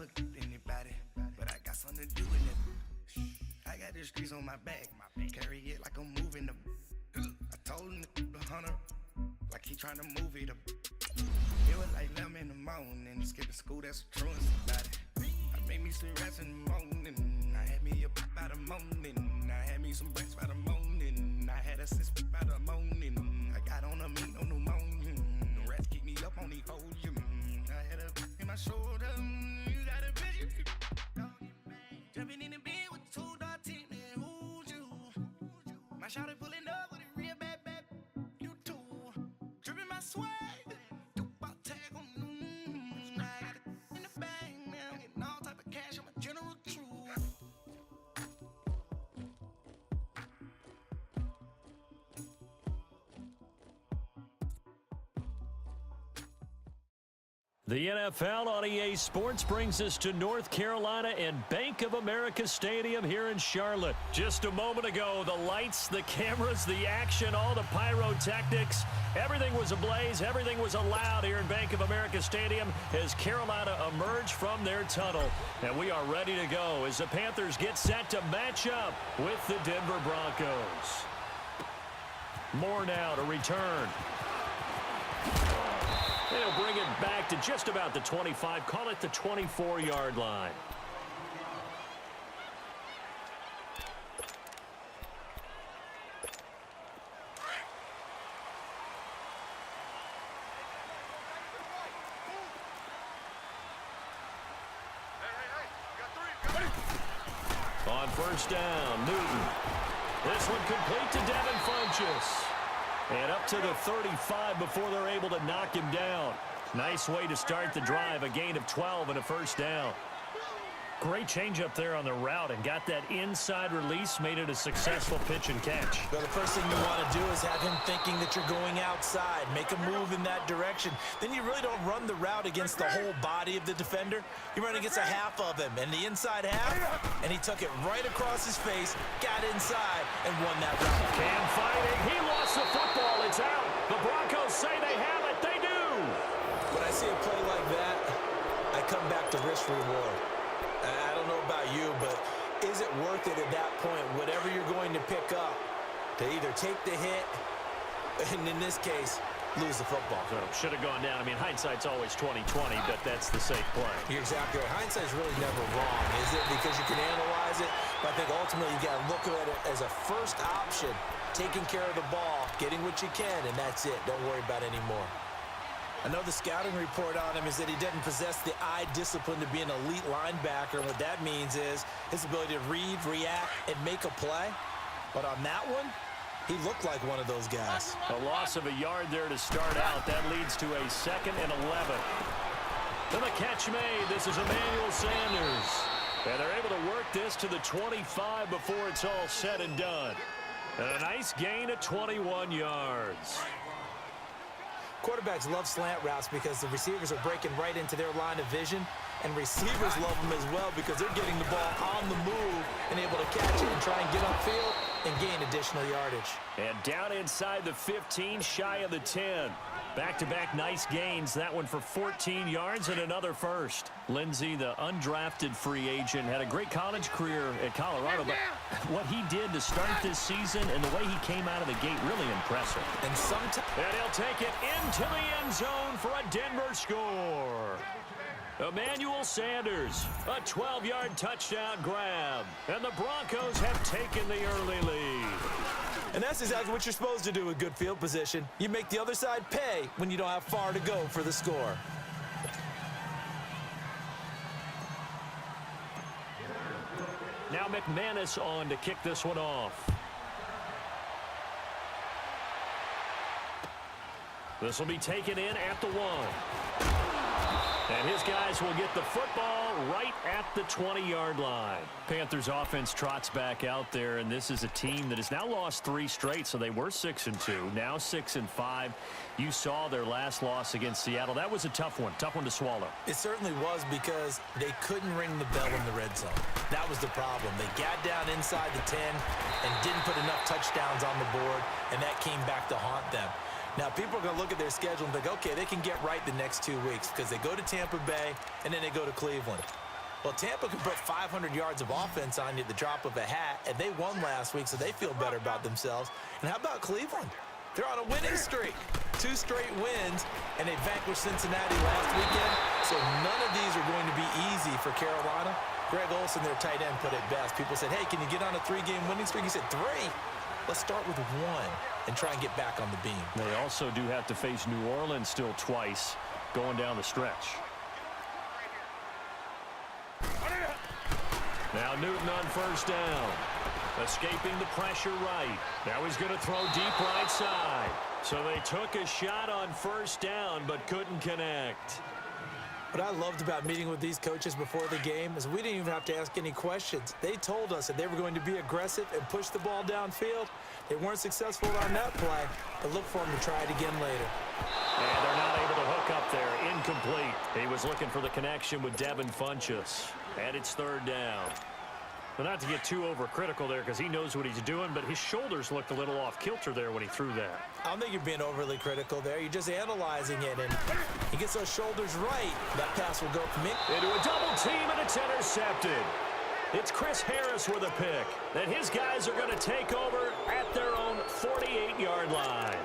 never anybody, but I got something to do with it. I got the streets on my back, carry it like I'm moving them. I told him the hunter, like he trying to move it up. It was like 11 in the morning, skipping school, that's a truancy about it. I made me some rats in the morning, I had me up by the morning. I had me some breaks by the morning, I had a sis by the morning. I got on a meat on the morning, the rats keep me up on the podium. I had a in my shoulder, you got a bitch. Jumping in the bed with two dark teeth, man, who's you? My shawty pulling up with a real bad, you too. Dripping my swag. The NFL on EA Sports brings us to North Carolina and Bank of America Stadium here in Charlotte. Just a moment ago, the lights, the cameras, the action, all the pyrotechnics, everything was ablaze, everything was allowed here in Bank of America Stadium as Carolina emerged from their tunnel. And we are ready to go as the Panthers get set to match up with the Denver Broncos. More now to return. They'll bring it back to just about the 25, call it the 24-yard line. On first down, Newton. This one complete to Devin Funchess. And up to the 35 before they're able to knock him down. Nice way to start the drive, a gain of 12 and a first down. Great change up there on the route and got that inside release, made it a successful pitch and catch. Well, the first thing you want to do is have him thinking that you're going outside, make a move in that direction. Then you really don't run the route against the whole body of the defender. You run against a half of him, and the inside half, and he took it right across his face, got inside, and won that route. Cam fighting. He lost the football. It's out. The Broncos say they have it. They do. When I see a play like that, I come back to risk reward. I don't know about you, but is it worth it at that point, whatever you're going to pick up, to either take the hit, and in this case, lose the football? So should have gone down. I mean, hindsight's always 20/20, but that's the safe play. You're exactly right. Hindsight's really never wrong, is it? Because you can analyze it, but I think ultimately you got to look at it as a first option, taking care of the ball, getting what you can, and that's it. Don't worry about it anymore. I know the scouting report on him is that he doesn't possess the eye discipline to be an elite linebacker. And what that means is his ability to read, react, and make a play. But on that one, he looked like one of those guys. A loss of a yard there to start out. That leads to a 2nd and 11. To the catch made. This is Emmanuel Sanders. And they're able to work this to the 25 before it's all said and done. And a nice gain of 21 yards. Quarterbacks love slant routes because the receivers are breaking right into their line of vision, and receivers love them as well because they're getting the ball on the move and able to catch it and try and get upfield and gain additional yardage. And down inside the 15, shy of the 10. Back-to-back nice gains. That one for 14 yards and another first. Lindsey, the undrafted free agent, had a great college career at Colorado, but what he did to start this season and the way he came out of the gate, really impressive. And sometimes... And he'll take it into the end zone for a Denver score. Emmanuel Sanders, a 12-yard touchdown grab. And the Broncos have taken the early lead. And that's exactly what you're supposed to do with good field position. You make the other side pay when you don't have far to go for the score. Now McManus on to kick this one off. This will be taken in at the 1. And his guys will get the football right at the 20-yard line. Panthers offense trots back out there, and this is a team that has now lost 3 straight, so they were 6-2, now 6-5. You saw their last loss against Seattle. That was a tough one to swallow. It certainly was because they couldn't ring the bell in the red zone. That was the problem. They got down inside the 10 and didn't put enough touchdowns on the board, and that came back to haunt them. Now, people are going to look at their schedule and think, okay, they can get right the next 2 weeks because they go to Tampa Bay and then they go to Cleveland. Well, Tampa can put 500 yards of offense on you at the drop of a hat, and they won last week, so they feel better about themselves. And how about Cleveland? They're on a winning streak. 2 straight wins, and they vanquished Cincinnati last weekend, so none of these are going to be easy for Carolina. Greg Olsen, their tight end, put it best. People said, hey, can you get on a 3-game winning streak? He said, 3. Let's start with 1 and try and get back on the beam. They also do have to face New Orleans still twice going down the stretch. Now Newton on first down. Escaping the pressure right. Now he's going to throw deep right side. So they took a shot on first down but couldn't connect. What I loved about meeting with these coaches before the game is we didn't even have to ask any questions. They told us that they were going to be aggressive and push the ball downfield. They weren't successful on that play, but look for them to try it again later. And they're not able to hook up there. Incomplete. He was looking for the connection with Devin Funchess. And it's third down. Well, not to get too overcritical there because he knows what he's doing, but his shoulders looked a little off kilter there when he threw that. I don't think you're being overly critical there. You're just analyzing it, and he gets those shoulders right. That pass will go from into a double team, and it's intercepted. It's Chris Harris with a pick. And his guys are going to take over at their own 48-yard line.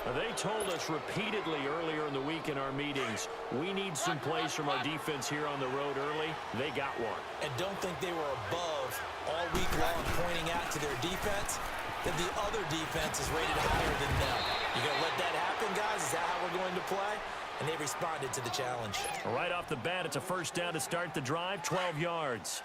Now, they told us repeatedly earlier in the week in our meetings, we need some plays from our defense here on the road early. They got one. And don't think they were above all week long pointing out to their defense that the other defense is rated higher than them. You going to let that happen, guys? Is that how we're going to play? And they responded to the challenge. Right off the bat, it's a first down to start the drive, 12 yards.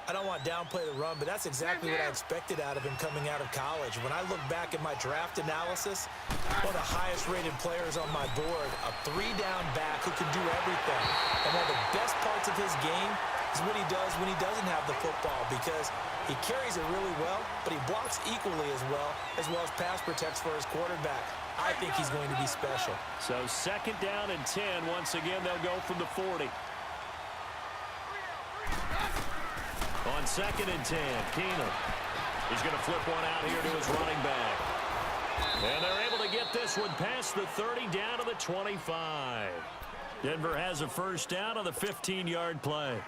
I don't want to downplay the run, but that's exactly what I expected out of him coming out of college. When I look back at my draft analysis, one of the highest-rated players on my board, a 3-down back who can do everything. And one of the best parts of his game is what he does when he doesn't have the football, because he carries it really well, but he blocks equally as well as pass protects for his quarterback. I think he's going to be special. So second down and 10. Once again, they'll go from the 40. On second and 10, Keenum. He's going to flip one out here to his running back. And they're able to get this one past the 30 down to the 25. Denver has a first down on the 15-yard play.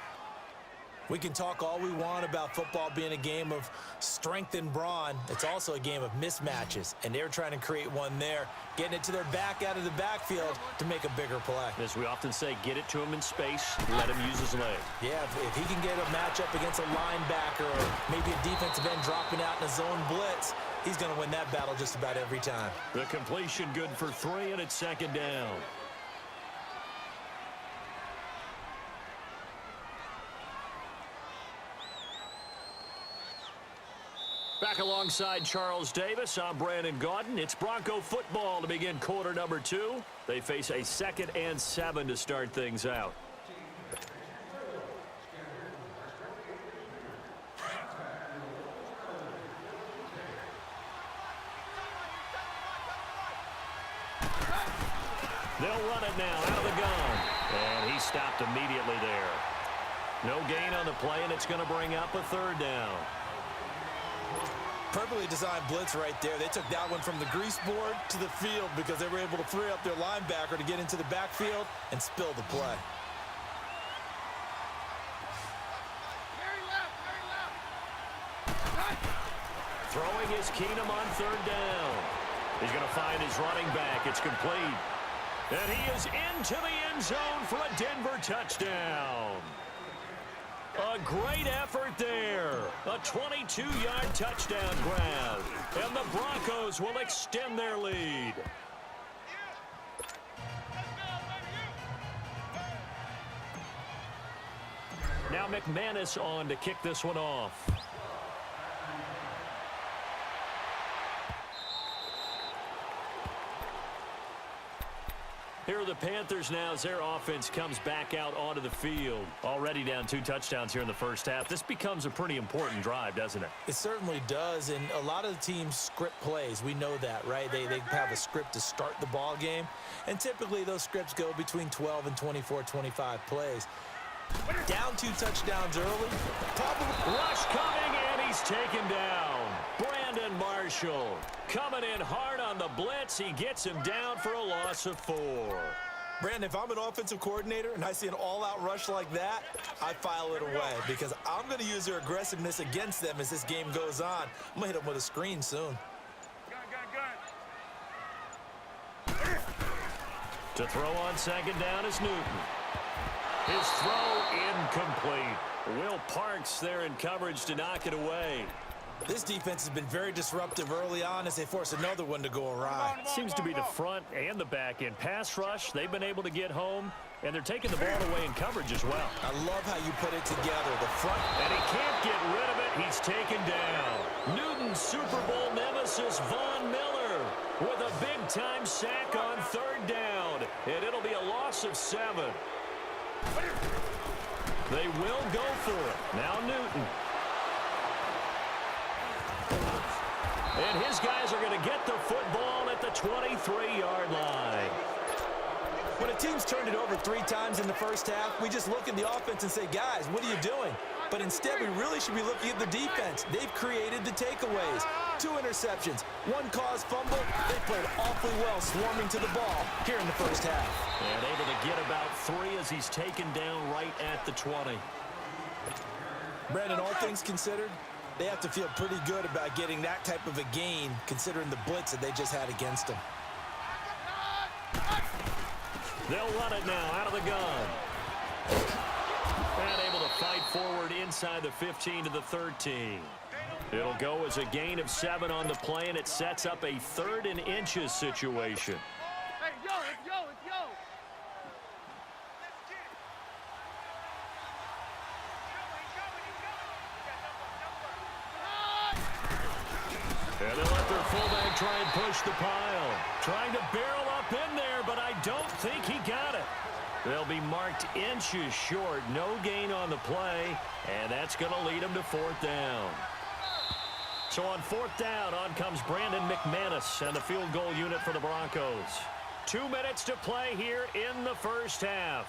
We can talk all we want about football being a game of strength and brawn. It's also a game of mismatches, and they're trying to create one there, getting it to their back out of the backfield to make a bigger play. As we often say, get it to him in space, let him use his leg. Yeah, if he can get a matchup against a linebacker or maybe a defensive end dropping out in a zone blitz, he's going to win that battle just about every time. The completion good for 3, and it's second down. Back alongside Charles Davis, I'm Brandon Gaudin. It's Bronco football to begin quarter number 2. They face a 2nd and 7 to start things out. They'll run it now out of the gun. And he stopped immediately there. No gain on the play, and it's going to bring up a third down. Perfectly designed blitz right there. They took that one from the grease board to the field because they were able to free up their linebacker to get into the backfield and spill the play. Throwing is Keenum on third down. He's going to find his running back. It's complete. And he is into the end zone for a Denver touchdown. A great effort there. A 22-yard touchdown grab. And the Broncos will extend their lead. Now McManus on to kick this one off. Here are the Panthers now as their offense comes back out onto the field. Already down 2 touchdowns here in the first half. This becomes a pretty important drive, doesn't it? It certainly does, and a lot of the teams script plays. We know that, right? They have a script to start the ball game, and typically those scripts go between 12 and 24, 25 plays. Down 2 touchdowns early. Rush coming, and he's taken down. Brandon Marshall coming in hard on the blitz. He gets him down for a loss of 4. Brandon, if I'm an offensive coordinator and I see an all-out rush like that, I file it away because I'm going to use their aggressiveness against them as this game goes on. I'm going to hit them with a screen soon. To throw on second down is Newton. His throw incomplete. Will Parks there in coverage to knock it away. This defense has been very disruptive early on as they force another one to go awry. Seems to be the front and the back end. Pass rush, they've been able to get home, and they're taking the ball away in coverage as well. I love how you put it together. The front. And he can't get rid of it. He's taken down. Newton's Super Bowl nemesis, Von Miller, with a big-time sack on third down. And it'll be a loss of 7. They will go for it. Now Newton. And his guys are going to get the football at the 23-yard line. When a team's turned it over 3 times in the first half, we just look at the offense and say, guys, what are you doing? But instead, we really should be looking at the defense. They've created the takeaways. 2 interceptions, 1 caused fumble. They played awfully well swarming to the ball here in the first half. And able to get about 3 as he's taken down right at the 20. Brandon, all things considered, they have to feel pretty good about getting that type of a gain considering the blitz that they just had against them. They'll run it now out of the gun. And able to fight forward inside the 15 to the 13. It'll go as a gain of 7 on the play, and it sets up a 3rd and inches situation. Hey, yo, it's yo, it's yo. And they'll let their fullback try and push the pile. Trying to barrel up in there, but I don't think he got it. They'll be marked inches short. No gain on the play, and that's going to lead them to 4th down. So on 4th down, on comes Brandon McManus and the field goal unit for the Broncos. 2 minutes to play here in the first half.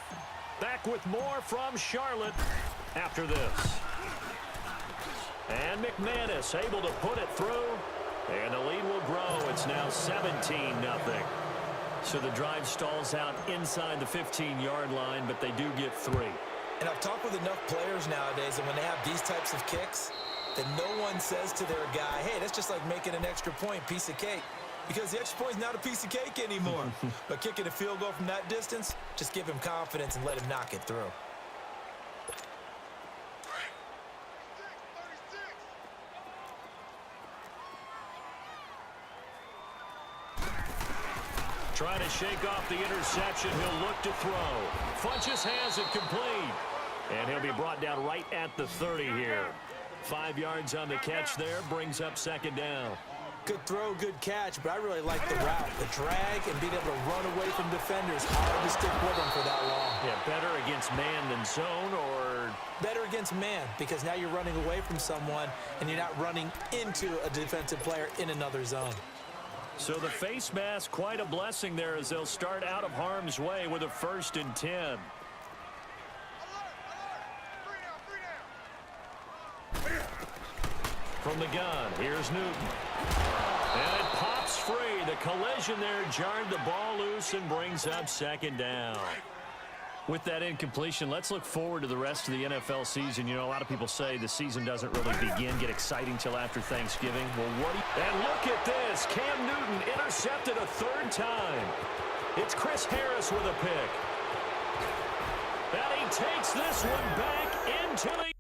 Back with more from Charlotte after this. And McManus able to put it through, and the lead will grow. It's now 17-0. So the drive stalls out inside the 15-yard line, but they do get 3. And I've talked with enough players nowadays that when they have these types of kicks, that no one says to their guy, hey, that's just like making an extra point, piece of cake. Because the extra point is not a piece of cake anymore. But kicking a field goal from that distance, just give him confidence and let him knock it through. Trying to shake off the interception. He'll look to throw. Funches has it complete. And he'll be brought down right at the 30 here. 5 yards on the catch there. Brings up 2nd down. Good throw, good catch, but I really like the route. The drag and being able to run away from defenders. Hard to stick with them for that long. Yeah, better against man than zone, or better against man, because now you're running away from someone and you're not running into a defensive player in another zone. So the face mask, quite a blessing there as they'll start out of harm's way with a 1st and 10. From the gun, here's Newton. And it pops free. The collision there jarred the ball loose and brings up 2nd down. With that incompletion, let's look forward to the rest of the NFL season. You know, a lot of people say the season doesn't really get exciting till after Thanksgiving. Well, and look at this. Cam Newton intercepted a 3rd time. It's Chris Harris with a pick. And he takes this one back into the